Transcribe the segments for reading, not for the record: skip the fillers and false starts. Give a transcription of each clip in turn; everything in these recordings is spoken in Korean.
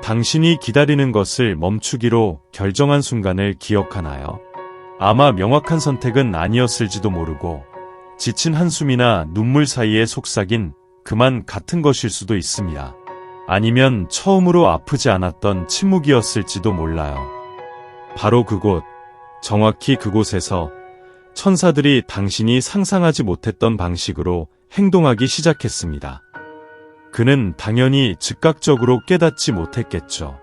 당신이 기다리는 것을 멈추기로 결정한 순간을 기억하나요? 아마 명확한 선택은 아니었을지도 모르고 지친 한숨이나 눈물 사이에 속삭인 그만 같은 것일 수도 있습니다. 아니면 처음으로 아프지 않았던 침묵이었을지도 몰라요. 바로 그곳, 정확히 그곳에서 천사들이 당신이 상상하지 못했던 방식으로 행동하기 시작했습니다. 그는 당연히 즉각적으로 깨닫지 못했겠죠.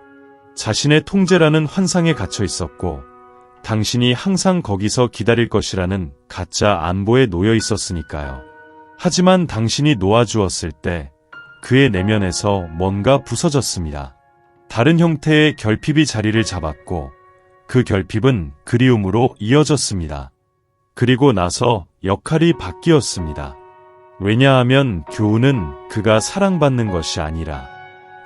자신의 통제라는 환상에 갇혀 있었고 당신이 항상 거기서 기다릴 것이라는 가짜 안보에 놓여 있었으니까요. 하지만 당신이 놓아주었을 때 그의 내면에서 뭔가 부서졌습니다. 다른 형태의 결핍이 자리를 잡았고 그 결핍은 그리움으로 이어졌습니다. 그리고 나서 역할이 바뀌었습니다. 왜냐하면 교훈은 그가 사랑받는 것이 아니라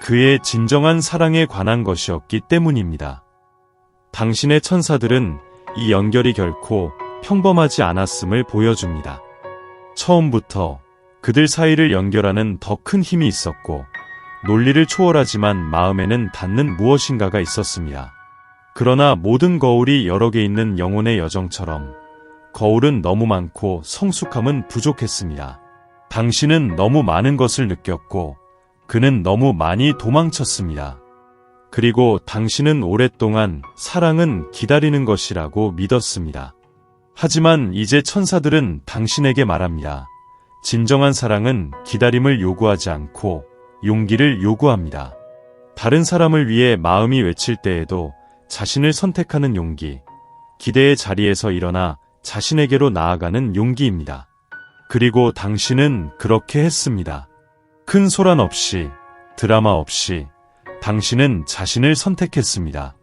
그의 진정한 사랑에 관한 것이었기 때문입니다. 당신의 천사들은 이 연결이 결코 평범하지 않았음을 보여줍니다. 처음부터 그들 사이를 연결하는 더 큰 힘이 있었고 논리를 초월하지만 마음에는 닿는 무엇인가가 있었습니다. 그러나 모든 거울이 여러 개 있는 영혼의 여정처럼 거울은 너무 많고 성숙함은 부족했습니다. 당신은 너무 많은 것을 느꼈고 그는 너무 많이 도망쳤습니다. 그리고 당신은 오랫동안 사랑은 기다리는 것이라고 믿었습니다. 하지만 이제 천사들은 당신에게 말합니다. 진정한 사랑은 기다림을 요구하지 않고 용기를 요구합니다. 다른 사람을 위해 마음이 외칠 때에도 자신을 선택하는 용기, 기대의 자리에서 일어나 자신에게로 나아가는 용기입니다. 그리고 당신은 그렇게 했습니다. 큰 소란 없이, 드라마 없이 당신은 자신을 선택했습니다.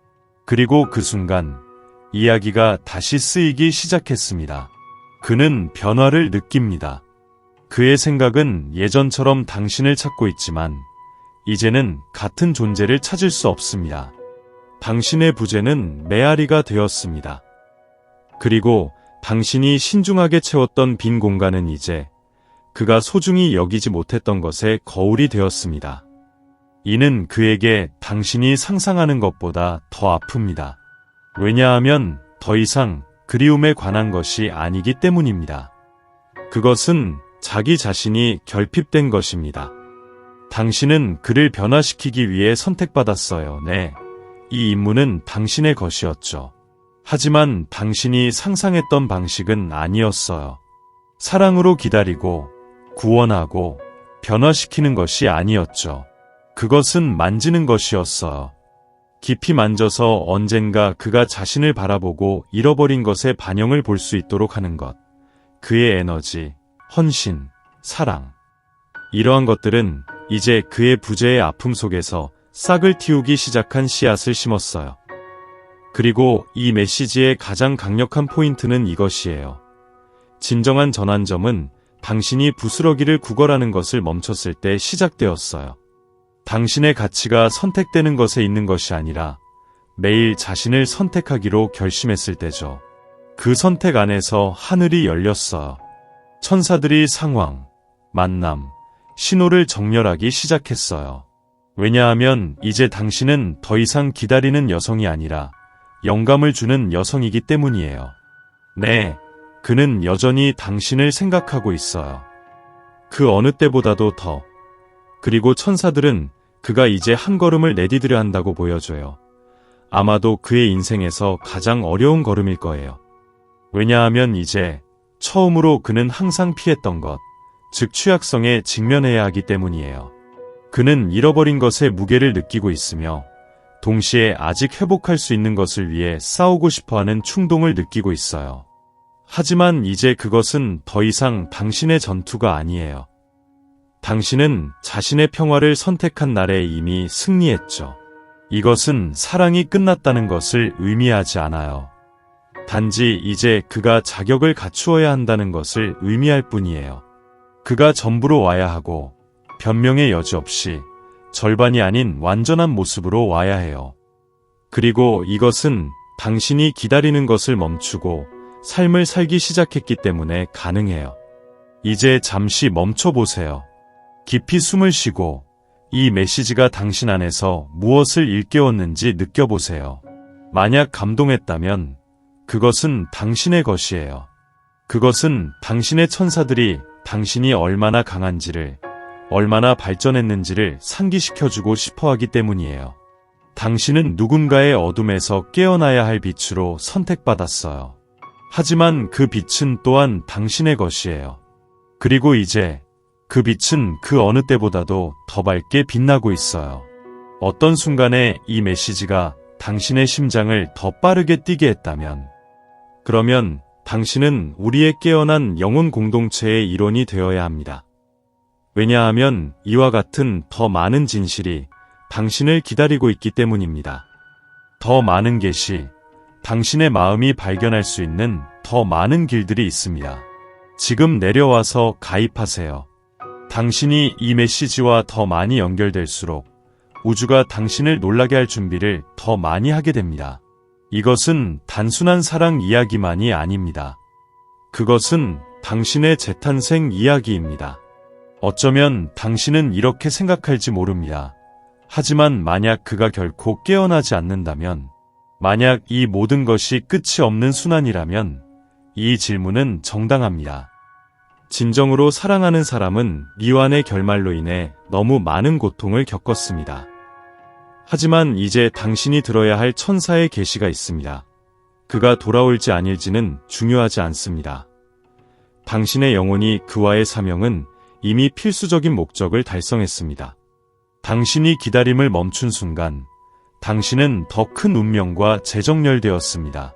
그리고 그 순간 이야기가 다시 쓰이기 시작했습니다. 그는 변화를 느낍니다. 그의 생각은 예전처럼 당신을 찾고 있지만 이제는 같은 존재를 찾을 수 없습니다. 당신의 부재는 메아리가 되었습니다. 그리고 당신이 신중하게 채웠던 빈 공간은 이제 그가 소중히 여기지 못했던 것의 거울이 되었습니다. 이는 그에게 당신이 상상하는 것보다 더 아픕니다. 왜냐하면 더 이상 그리움에 관한 것이 아니기 때문입니다. 그것은 자기 자신이 결핍된 것입니다. 당신은 그를 변화시키기 위해 선택받았어요. 네, 이 임무는 당신의 것이었죠. 하지만 당신이 상상했던 방식은 아니었어요. 사랑으로 기다리고 구원하고 변화시키는 것이 아니었죠. 그것은 만지는 것이었어요. 깊이 만져서 언젠가 그가 자신을 바라보고 잃어버린 것의 반영을 볼 수 있도록 하는 것. 그의 에너지, 헌신, 사랑. 이러한 것들은 이제 그의 부재의 아픔 속에서 싹을 틔우기 시작한 씨앗을 심었어요. 그리고 이 메시지의 가장 강력한 포인트는 이것이에요. 진정한 전환점은 당신이 부스러기를 구걸하는 것을 멈췄을 때 시작되었어요. 당신의 가치가 선택되는 것에 있는 것이 아니라 매일 자신을 선택하기로 결심했을 때죠. 그 선택 안에서 하늘이 열렸어요. 천사들이 상황, 만남, 신호를 정렬하기 시작했어요. 왜냐하면 이제 당신은 더 이상 기다리는 여성이 아니라 영감을 주는 여성이기 때문이에요. 네, 그는 여전히 당신을 생각하고 있어요. 그 어느 때보다도 더. 그리고 천사들은 그가 이제 한 걸음을 내디디려 한다고 보여줘요. 아마도 그의 인생에서 가장 어려운 걸음일 거예요. 왜냐하면 이제 처음으로 그는 항상 피했던 것, 즉 취약성에 직면해야 하기 때문이에요. 그는 잃어버린 것의 무게를 느끼고 있으며 동시에 아직 회복할 수 있는 것을 위해 싸우고 싶어하는 충동을 느끼고 있어요. 하지만 이제 그것은 더 이상 당신의 전투가 아니에요. 당신은 자신의 평화를 선택한 날에 이미 승리했죠. 이것은 사랑이 끝났다는 것을 의미하지 않아요. 단지 이제 그가 자격을 갖추어야 한다는 것을 의미할 뿐이에요. 그가 전부로 와야 하고 변명의 여지 없이 절반이 아닌 완전한 모습으로 와야 해요. 그리고 이것은 당신이 기다리는 것을 멈추고 삶을 살기 시작했기 때문에 가능해요. 이제 잠시 멈춰보세요. 깊이 숨을 쉬고 이 메시지가 당신 안에서 무엇을 일깨웠는지 느껴보세요. 만약 감동했다면 그것은 당신의 것이에요. 그것은 당신의 천사들이 당신이 얼마나 강한지를, 얼마나 발전했는지를 상기시켜주고 싶어하기 때문이에요. 당신은 누군가의 어둠에서 깨어나야 할 빛으로 선택받았어요. 하지만 그 빛은 또한 당신의 것이에요. 그리고 이제 그 빛은 그 어느 때보다도 더 밝게 빛나고 있어요. 어떤 순간에 이 메시지가 당신의 심장을 더 빠르게 뛰게 했다면, 그러면 당신은 우리의 깨어난 영혼 공동체의 일원이 되어야 합니다. 왜냐하면 이와 같은 더 많은 진실이 당신을 기다리고 있기 때문입니다. 더 많은 계시, 당신의 마음이 발견할 수 있는 더 많은 길들이 있습니다. 지금 내려와서 가입하세요. 당신이 이 메시지와 더 많이 연결될수록 우주가 당신을 놀라게 할 준비를 더 많이 하게 됩니다. 이것은 단순한 사랑 이야기만이 아닙니다. 그것은 당신의 재탄생 이야기입니다. 어쩌면 당신은 이렇게 생각할지 모릅니다. 하지만 만약 그가 결코 깨어나지 않는다면, 만약 이 모든 것이 끝이 없는 순환이라면 이 질문은 정당합니다. 진정으로 사랑하는 사람은 리완의 결말로 인해 너무 많은 고통을 겪었습니다. 하지만 이제 당신이 들어야 할 천사의 계시가 있습니다. 그가 돌아올지 아닐지는 중요하지 않습니다. 당신의 영혼이 그와의 사명은 이미 필수적인 목적을 달성했습니다. 당신이 기다림을 멈춘 순간 당신은 더 큰 운명과 재정렬되었습니다.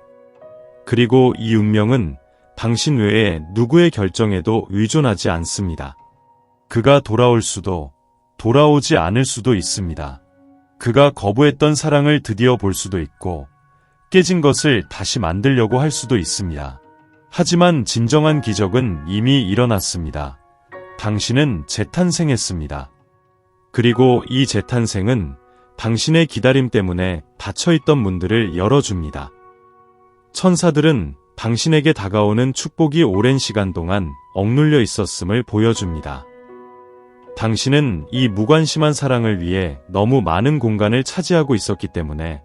그리고 이 운명은 당신 외에 누구의 결정에도 의존하지 않습니다. 그가 돌아올 수도, 돌아오지 않을 수도 있습니다. 그가 거부했던 사랑을 드디어 볼 수도 있고, 깨진 것을 다시 만들려고 할 수도 있습니다. 하지만 진정한 기적은 이미 일어났습니다. 당신은 재탄생했습니다. 그리고 이 재탄생은 당신의 기다림 때문에 닫혀있던 문들을 열어줍니다. 천사들은 당신에게 다가오는 축복이 오랜 시간 동안 억눌려 있었음을 보여줍니다. 당신은 이 무관심한 사랑을 위해 너무 많은 공간을 차지하고 있었기 때문에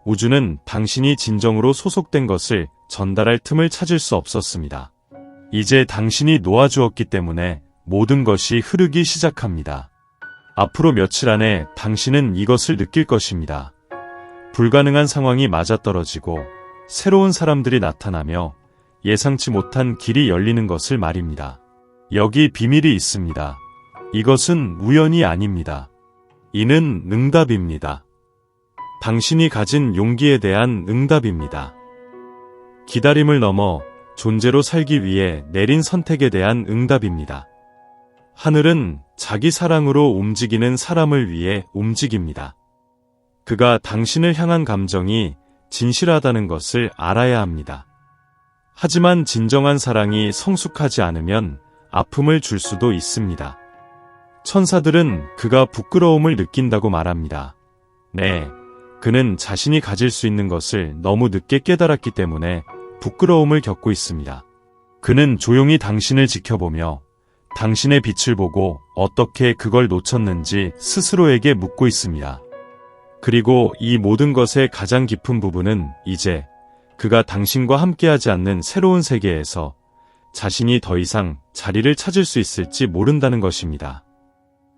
우주는 당신이 진정으로 소속된 것을 전달할 틈을 찾을 수 없었습니다. 이제 당신이 놓아주었기 때문에 모든 것이 흐르기 시작합니다. 앞으로 며칠 안에 당신은 이것을 느낄 것입니다. 불가능한 상황이 맞아떨어지고 새로운 사람들이 나타나며 예상치 못한 길이 열리는 것을 말입니다. 여기 비밀이 있습니다. 이것은 우연이 아닙니다. 이는 응답입니다. 당신이 가진 용기에 대한 응답입니다. 기다림을 넘어 존재로 살기 위해 내린 선택에 대한 응답입니다. 하늘은 자기 사랑으로 움직이는 사람을 위해 움직입니다. 그가 당신을 향한 감정이 진실하다는 것을 알아야 합니다. 하지만 진정한 사랑이 성숙하지 않으면 아픔을 줄 수도 있습니다. 천사들은 그가 부끄러움을 느낀다고 말합니다. 네, 그는 자신이 가질 수 있는 것을 너무 늦게 깨달았기 때문에 부끄러움을 겪고 있습니다. 그는 조용히 당신을 지켜보며 당신의 빛을 보고 어떻게 그걸 놓쳤는지 스스로에게 묻고 있습니다. 그리고 이 모든 것의 가장 깊은 부분은 이제 그가 당신과 함께하지 않는 새로운 세계에서 자신이 더 이상 자리를 찾을 수 있을지 모른다는 것입니다.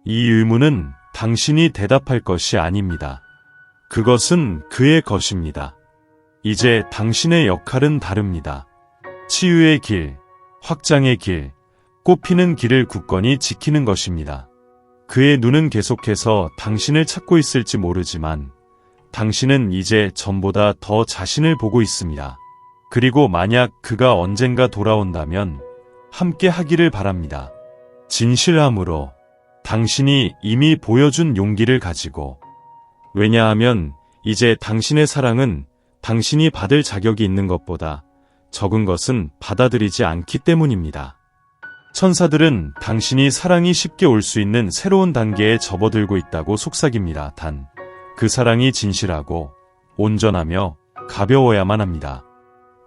이 의문은 당신이 대답할 것이 아닙니다. 그것은 그의 것입니다. 이제 당신의 역할은 다릅니다. 치유의 길, 확장의 길, 꽃피는 길을 굳건히 지키는 것입니다. 그의 눈은 계속해서 당신을 찾고 있을지 모르지만 당신은 이제 전보다 더 자신을 보고 있습니다. 그리고 만약 그가 언젠가 돌아온다면 함께 하기를 바랍니다. 진실함으로 당신이 이미 보여준 용기를 가지고. 왜냐하면 이제 당신의 사랑은 당신이 받을 자격이 있는 것보다 적은 것은 받아들이지 않기 때문입니다. 천사들은 당신이 사랑이 쉽게 올 수 있는 새로운 단계에 접어들고 있다고 속삭입니다. 단, 그 사랑이 진실하고 온전하며 가벼워야만 합니다.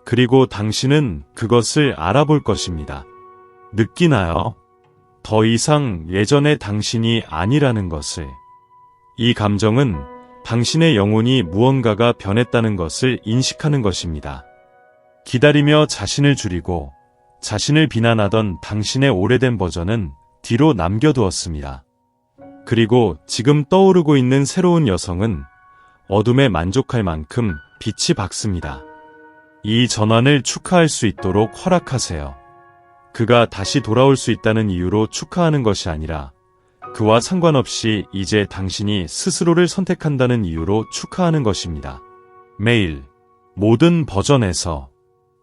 그리고 당신은 그것을 알아볼 것입니다. 느끼나요? 더 이상 예전의 당신이 아니라는 것을. 이 감정은 당신의 영혼이 무언가가 변했다는 것을 인식하는 것입니다. 기다리며 자신을 줄이고 자신을 비난하던 당신의 오래된 버전은 뒤로 남겨두었습니다. 그리고 지금 떠오르고 있는 새로운 여성은 어둠에 만족할 만큼 빛이 밝습니다. 이 전환을 축하할 수 있도록 허락하세요. 그가 다시 돌아올 수 있다는 이유로 축하하는 것이 아니라 그와 상관없이 이제 당신이 스스로를 선택한다는 이유로 축하하는 것입니다. 매일, 모든 버전에서,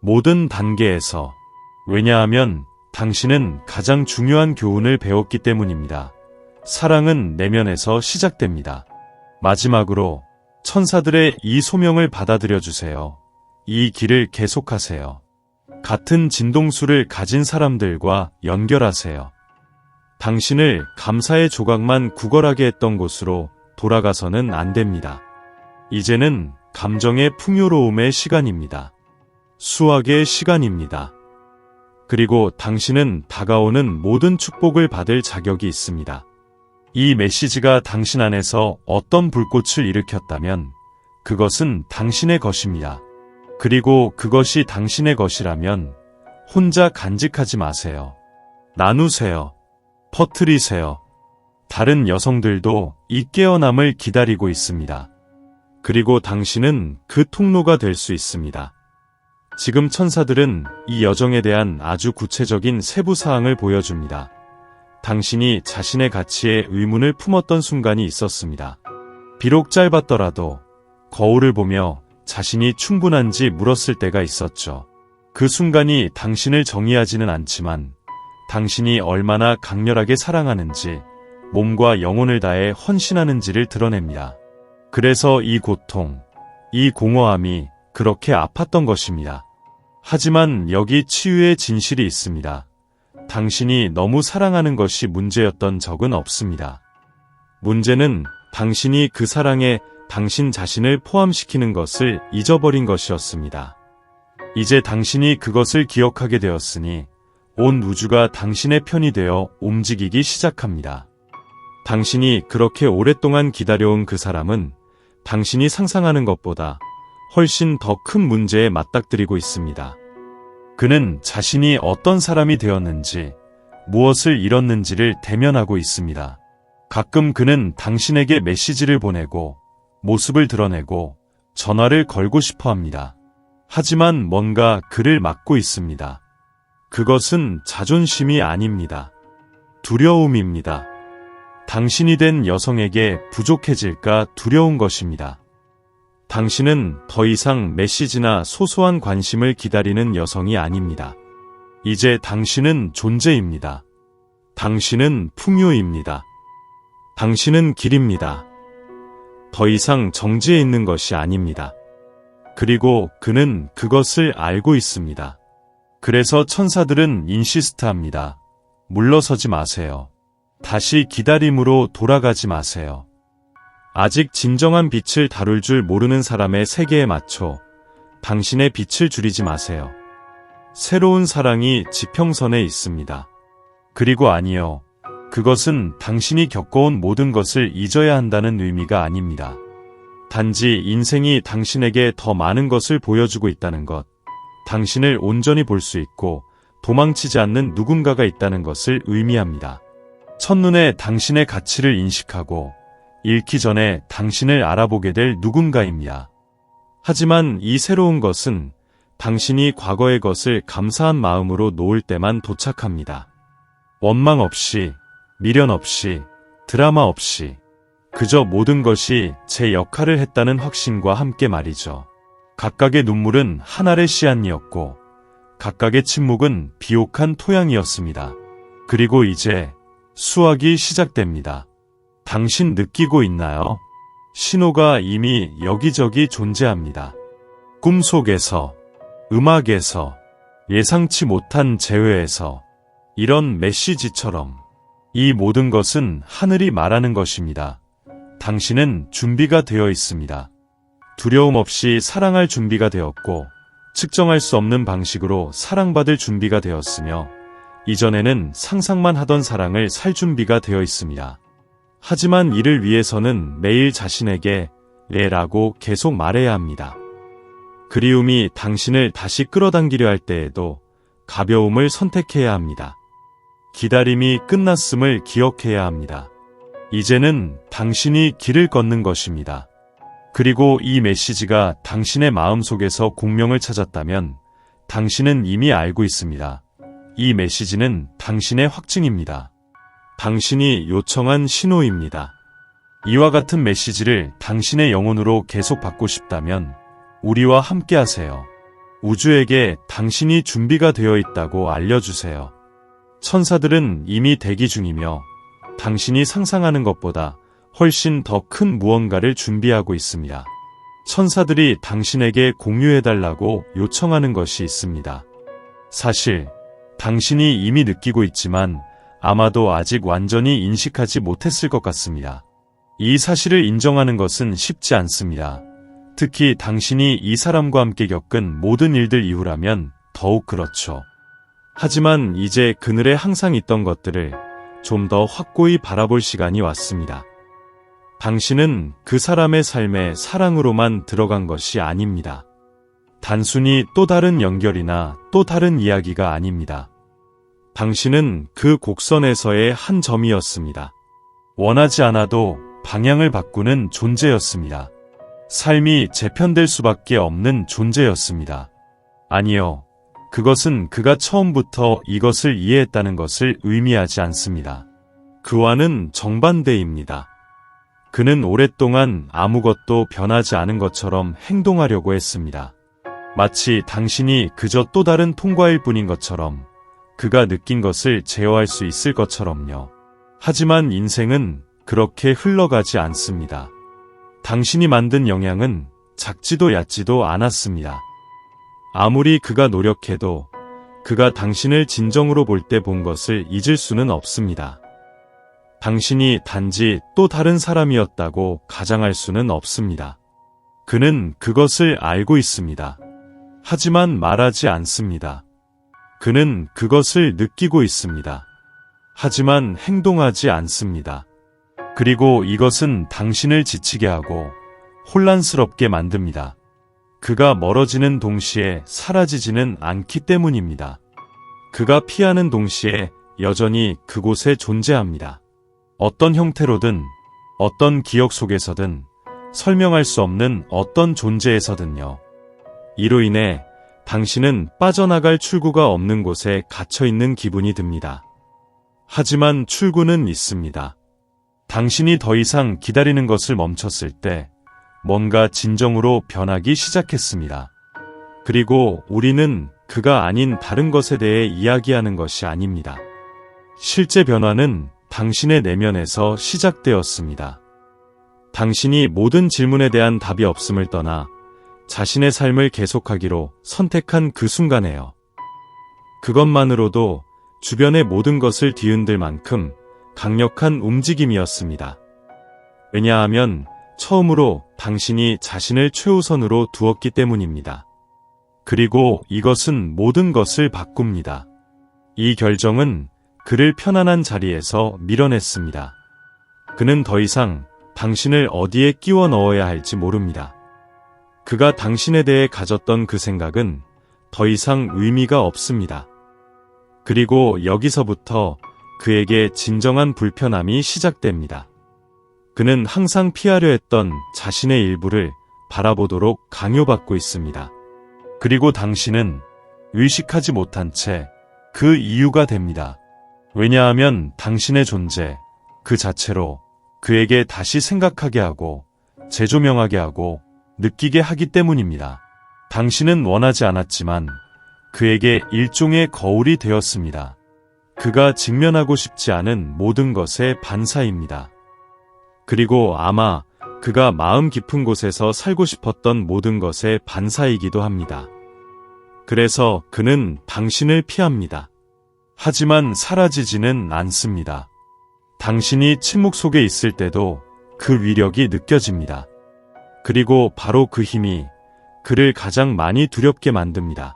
모든 단계에서. 왜냐하면 당신은 가장 중요한 교훈을 배웠기 때문입니다. 사랑은 내면에서 시작됩니다. 마지막으로 천사들의 이 소명을 받아들여 주세요. 이 길을 계속하세요. 같은 진동수를 가진 사람들과 연결하세요. 당신을 감사의 조각만 구걸하게 했던 곳으로 돌아가서는 안 됩니다. 이제는 감정의 풍요로움의 시간입니다. 수학의 시간입니다. 그리고 당신은 다가오는 모든 축복을 받을 자격이 있습니다. 이 메시지가 당신 안에서 어떤 불꽃을 일으켰다면 그것은 당신의 것입니다. 그리고 그것이 당신의 것이라면 혼자 간직하지 마세요. 나누세요. 퍼뜨리세요. 다른 여성들도 이 깨어남을 기다리고 있습니다. 그리고 당신은 그 통로가 될 수 있습니다. 지금 천사들은 이 여정에 대한 아주 구체적인 세부 사항을 보여줍니다. 당신이 자신의 가치에 의문을 품었던 순간이 있었습니다. 비록 짧았더라도 거울을 보며 자신이 충분한지 물었을 때가 있었죠. 그 순간이 당신을 정의하지는 않지만 당신이 얼마나 강렬하게 사랑하는지, 몸과 영혼을 다해 헌신하는지를 드러냅니다. 그래서 이 고통, 이 공허함이 그렇게 아팠던 것입니다. 하지만 여기 치유의 진실이 있습니다. 당신이 너무 사랑하는 것이 문제였던 적은 없습니다. 문제는 당신이 그 사랑에 당신 자신을 포함시키는 것을 잊어버린 것이었습니다. 이제 당신이 그것을 기억하게 되었으니 온 우주가 당신의 편이 되어 움직이기 시작합니다. 당신이 그렇게 오랫동안 기다려온 그 사람은 당신이 상상하는 것보다 훨씬 더 큰 문제에 맞닥뜨리고 있습니다. 그는 자신이 어떤 사람이 되었는지, 무엇을 잃었는지를 대면하고 있습니다. 가끔 그는 당신에게 메시지를 보내고, 모습을 드러내고, 전화를 걸고 싶어 합니다. 하지만 뭔가 그를 막고 있습니다. 그것은 자존심이 아닙니다. 두려움입니다. 당신이 된 여성에게 부족해질까 두려운 것입니다. 당신은 더 이상 메시지나 소소한 관심을 기다리는 여성이 아닙니다. 이제 당신은 존재입니다. 당신은 풍요입니다. 당신은 길입니다. 더 이상 정지해 있는 것이 아닙니다. 그리고 그는 그것을 알고 있습니다. 그래서 천사들은 인시스트합니다. 물러서지 마세요. 다시 기다림으로 돌아가지 마세요. 아직 진정한 빛을 다룰 줄 모르는 사람의 세계에 맞춰 당신의 빛을 줄이지 마세요. 새로운 사랑이 지평선에 있습니다. 그리고 아니요. 그것은 당신이 겪어온 모든 것을 잊어야 한다는 의미가 아닙니다. 단지 인생이 당신에게 더 많은 것을 보여주고 있다는 것, 당신을 온전히 볼 수 있고 도망치지 않는 누군가가 있다는 것을 의미합니다. 첫눈에 당신의 가치를 인식하고 잃기 전에 당신을 알아보게 될 누군가입니다. 하지만 이 새로운 것은 당신이 과거의 것을 감사한 마음으로 놓을 때만 도착합니다. 원망 없이, 미련 없이, 드라마 없이, 그저 모든 것이 제 역할을 했다는 확신과 함께 말이죠. 각각의 눈물은 하늘의 씨앗이었고 각각의 침묵은 비옥한 토양이었습니다. 그리고 이제 수확이 시작됩니다. 당신 느끼고 있나요? 신호가 이미 여기저기 존재합니다. 꿈속에서, 음악에서, 예상치 못한 재회에서, 이런 메시지처럼 이 모든 것은 하늘이 말하는 것입니다. 당신은 준비가 되어 있습니다. 두려움 없이 사랑할 준비가 되었고 측정할 수 없는 방식으로 사랑받을 준비가 되었으며 이전에는 상상만 하던 사랑을 살 준비가 되어 있습니다. 하지만 이를 위해서는 매일 자신에게 라고 계속 말해야 합니다. 그리움이 당신을 다시 끌어당기려 할 때에도 가벼움을 선택해야 합니다. 기다림이 끝났음을 기억해야 합니다. 이제는 당신이 길을 걷는 것입니다. 그리고 이 메시지가 당신의 마음속에서 공명을 찾았다면 당신은 이미 알고 있습니다. 이 메시지는 당신의 확증입니다. 당신이 요청한 신호입니다. 이와 같은 메시지를 당신의 영혼으로 계속 받고 싶다면 우리와 함께 하세요. 우주에게 당신이 준비가 되어 있다고 알려주세요. 천사들은 이미 대기 중이며 당신이 상상하는 것보다 훨씬 더 큰 무언가를 준비하고 있습니다. 천사들이 당신에게 공유해달라고 요청하는 것이 있습니다. 사실 당신이 이미 느끼고 있지만 아마도 아직 완전히 인식하지 못했을 것 같습니다. 이 사실을 인정하는 것은 쉽지 않습니다. 특히 당신이 이 사람과 함께 겪은 모든 일들 이후라면 더욱 그렇죠. 하지만 이제 그늘에 항상 있던 것들을 좀 더 확고히 바라볼 시간이 왔습니다. 당신은 그 사람의 삶에 사랑으로만 들어간 것이 아닙니다. 단순히 또 다른 연결이나 또 다른 이야기가 아닙니다. 당신은 그 곡선에서의 한 점이었습니다. 원하지 않아도 방향을 바꾸는 존재였습니다. 삶이 재편될 수밖에 없는 존재였습니다. 아니요. 그것은 그가 처음부터 이것을 이해했다는 것을 의미하지 않습니다. 그와는 정반대입니다. 그는 오랫동안 아무것도 변하지 않은 것처럼 행동하려고 했습니다. 마치 당신이 그저 또 다른 통과일 뿐인 것처럼, 그가 느낀 것을 제어할 수 있을 것처럼요. 하지만 인생은 그렇게 흘러가지 않습니다. 당신이 만든 영향은 작지도 얕지도 않았습니다. 아무리 그가 노력해도 그가 당신을 진정으로 볼 때 본 것을 잊을 수는 없습니다. 당신이 단지 또 다른 사람이었다고 가장할 수는 없습니다. 그는 그것을 알고 있습니다. 하지만 말하지 않습니다. 그는 그것을 느끼고 있습니다. 하지만 행동하지 않습니다. 그리고 이것은 당신을 지치게 하고 혼란스럽게 만듭니다. 그가 멀어지는 동시에 사라지지는 않기 때문입니다. 그가 피하는 동시에 여전히 그곳에 존재합니다. 어떤 형태로든, 어떤 기억 속에서든, 설명할 수 없는 어떤 존재에서든요. 이로 인해 당신은 빠져나갈 출구가 없는 곳에 갇혀있는 기분이 듭니다. 하지만 출구는 있습니다. 당신이 더 이상 기다리는 것을 멈췄을 때 뭔가 진정으로 변하기 시작했습니다. 그리고 우리는 그가 아닌 다른 것에 대해 이야기하는 것이 아닙니다. 실제 변화는 당신의 내면에서 시작되었습니다. 당신이 모든 질문에 대한 답이 없음을 떠나 자신의 삶을 계속하기로 선택한 그 순간에요. 그것만으로도 주변의 모든 것을 뒤흔들 만큼 강력한 움직임이었습니다. 왜냐하면 처음으로 당신이 자신을 최우선으로 두었기 때문입니다. 그리고 이것은 모든 것을 바꿉니다. 이 결정은 그를 편안한 자리에서 밀어냈습니다. 그는 더 이상 당신을 어디에 끼워 넣어야 할지 모릅니다. 그가 당신에 대해 가졌던 그 생각은 더 이상 의미가 없습니다. 그리고 여기서부터 그에게 진정한 불편함이 시작됩니다. 그는 항상 피하려 했던 자신의 일부를 바라보도록 강요받고 있습니다. 그리고 당신은 의식하지 못한 채 그 이유가 됩니다. 왜냐하면 당신의 존재 그 자체로 그에게 다시 생각하게 하고 재조명하게 하고 느끼게 하기 때문입니다. 당신은 원하지 않았지만 그에게 일종의 거울이 되었습니다. 그가 직면하고 싶지 않은 모든 것의 반사입니다. 그리고 아마 그가 마음 깊은 곳에서 살고 싶었던 모든 것의 반사이기도 합니다. 그래서 그는 당신을 피합니다. 하지만 사라지지는 않습니다. 당신이 침묵 속에 있을 때도 그 위력이 느껴집니다. 그리고 바로 그 힘이 그를 가장 많이 두렵게 만듭니다.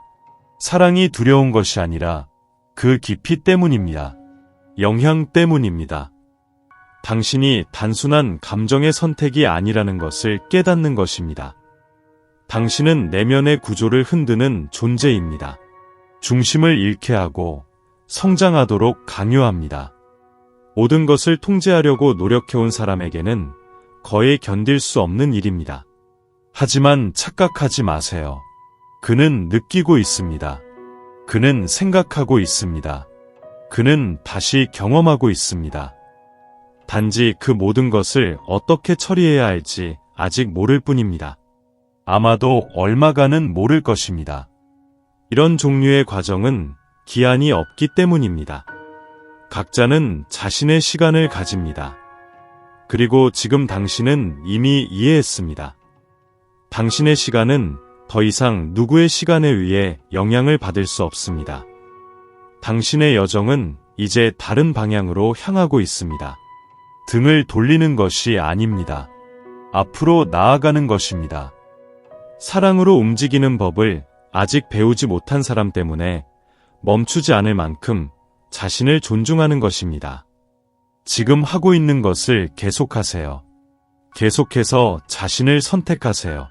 사랑이 두려운 것이 아니라 그 깊이 때문입니다. 영향 때문입니다. 당신이 단순한 감정의 선택이 아니라는 것을 깨닫는 것입니다. 당신은 내면의 구조를 흔드는 존재입니다. 중심을 잃게 하고 성장하도록 강요합니다. 모든 것을 통제하려고 노력해온 사람에게는 거의 견딜 수 없는 일입니다. 하지만 착각하지 마세요. 그는 느끼고 있습니다. 그는 생각하고 있습니다. 그는 다시 경험하고 있습니다. 단지 그 모든 것을 어떻게 처리해야 할지 아직 모를 뿐입니다. 아마도 얼마간은 모를 것입니다. 이런 종류의 과정은 기한이 없기 때문입니다. 각자는 자신의 시간을 가집니다. 그리고 지금 당신은 이미 이해했습니다. 당신의 시간은 더 이상 누구의 시간에 의해 영향을 받을 수 없습니다. 당신의 여정은 이제 다른 방향으로 향하고 있습니다. 등을 돌리는 것이 아닙니다. 앞으로 나아가는 것입니다. 사랑으로 움직이는 법을 아직 배우지 못한 사람 때문에 멈추지 않을 만큼 자신을 존중하는 것입니다. 지금 하고 있는 것을 계속하세요. 계속해서 자신을 선택하세요.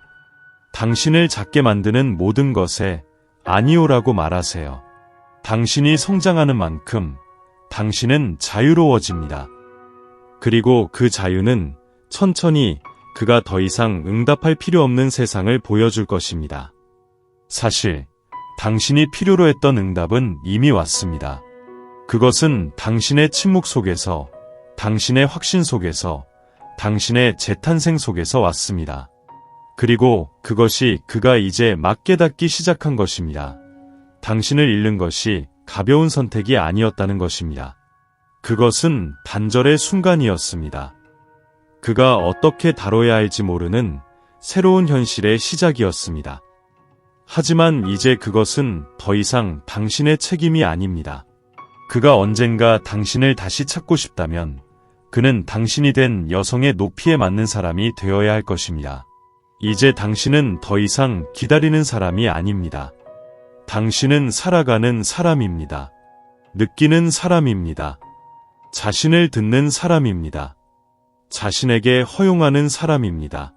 당신을 작게 만드는 모든 것에 아니오라고 말하세요. 당신이 성장하는 만큼 당신은 자유로워집니다. 그리고 그 자유는 천천히 그가 더 이상 응답할 필요 없는 세상을 보여줄 것입니다. 사실 당신이 필요로 했던 응답은 이미 왔습니다. 그것은 당신의 침묵 속에서, 당신의 확신 속에서, 당신의 재탄생 속에서 왔습니다. 그리고 그것이 그가 이제 막 깨닫기 시작한 것입니다. 당신을 잃는 것이 가벼운 선택이 아니었다는 것입니다. 그것은 단절의 순간이었습니다. 그가 어떻게 다뤄야 할지 모르는 새로운 현실의 시작이었습니다. 하지만 이제 그것은 더 이상 당신의 책임이 아닙니다. 그가 언젠가 당신을 다시 찾고 싶다면 그는 당신이 된 여성의 높이에 맞는 사람이 되어야 할 것입니다. 이제 당신은 더 이상 기다리는 사람이 아닙니다. 당신은 살아가는 사람입니다. 느끼는 사람입니다. 자신을 듣는 사람입니다. 자신에게 허용하는 사람입니다.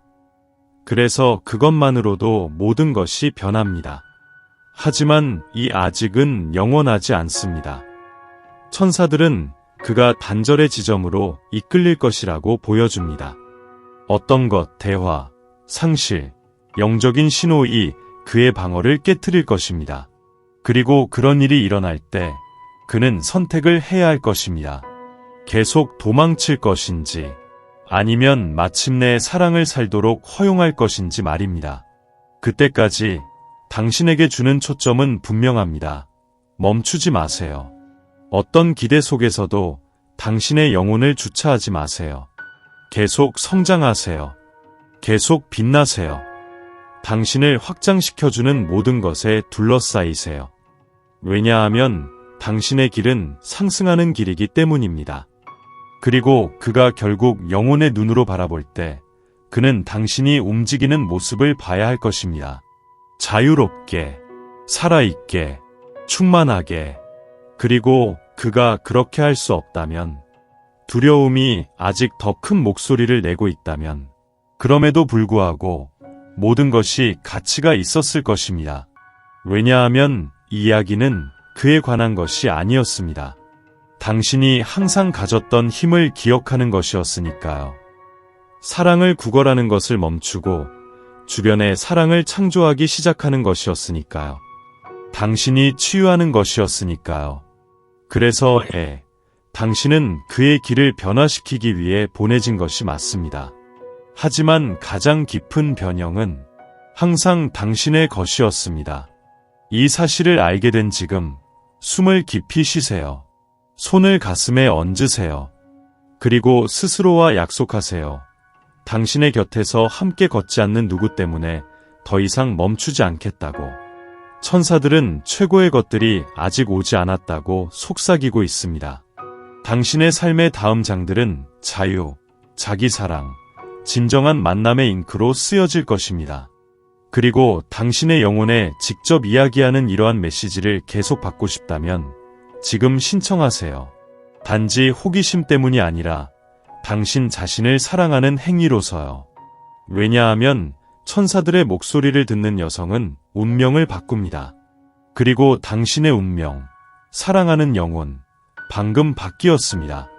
그래서 그것만으로도 모든 것이 변합니다. 하지만 이 아직은 영원하지 않습니다. 천사들은 그가 단절의 지점으로 이끌릴 것이라고 보여줍니다. 어떤 것, 대화, 상실, 영적인 신호이 그의 방어를 깨트릴 것입니다. 그리고 그런 일이 일어날 때 그는 선택을 해야 할 것입니다. 계속 도망칠 것인지 아니면 마침내 사랑을 살도록 허용할 것인지 말입니다. 그때까지 당신에게 주는 초점은 분명합니다. 멈추지 마세요. 어떤 기대 속에서도 당신의 영혼을 주차하지 마세요. 계속 성장하세요. 계속 빛나세요. 당신을 확장시켜주는 모든 것에 둘러싸이세요. 왜냐하면 당신의 길은 상승하는 길이기 때문입니다. 그리고 그가 결국 영혼의 눈으로 바라볼 때 그는 당신이 움직이는 모습을 봐야 할 것입니다. 자유롭게, 살아있게, 충만하게. 그리고 그가 그렇게 할 수 없다면, 두려움이 아직 더 큰 목소리를 내고 있다면, 그럼에도 불구하고 모든 것이 가치가 있었을 것입니다. 왜냐하면 이 이야기는 그에 관한 것이 아니었습니다. 당신이 항상 가졌던 힘을 기억하는 것이었으니까요. 사랑을 구걸하는 것을 멈추고 주변에 사랑을 창조하기 시작하는 것이었으니까요. 당신이 치유하는 것이었으니까요. 그래서 당신은 그의 길을 변화시키기 위해 보내진 것이 맞습니다. 하지만 가장 깊은 변형은 항상 당신의 것이었습니다. 이 사실을 알게 된 지금 숨을 깊이 쉬세요. 손을 가슴에 얹으세요. 그리고 스스로와 약속하세요. 당신의 곁에서 함께 걷지 않는 누구 때문에 더 이상 멈추지 않겠다고. 천사들은 최고의 것들이 아직 오지 않았다고 속삭이고 있습니다. 당신의 삶의 다음 장들은 자유, 자기사랑, 진정한 만남의 잉크로 쓰여질 것입니다. 그리고 당신의 영혼에 직접 이야기하는 이러한 메시지를 계속 받고 싶다면 지금 신청하세요. 단지 호기심 때문이 아니라 당신 자신을 사랑하는 행위로서요. 왜냐하면 천사들의 목소리를 듣는 여성은 운명을 바꿉니다. 그리고 당신의 운명, 사랑하는 영혼, 방금 바뀌었습니다.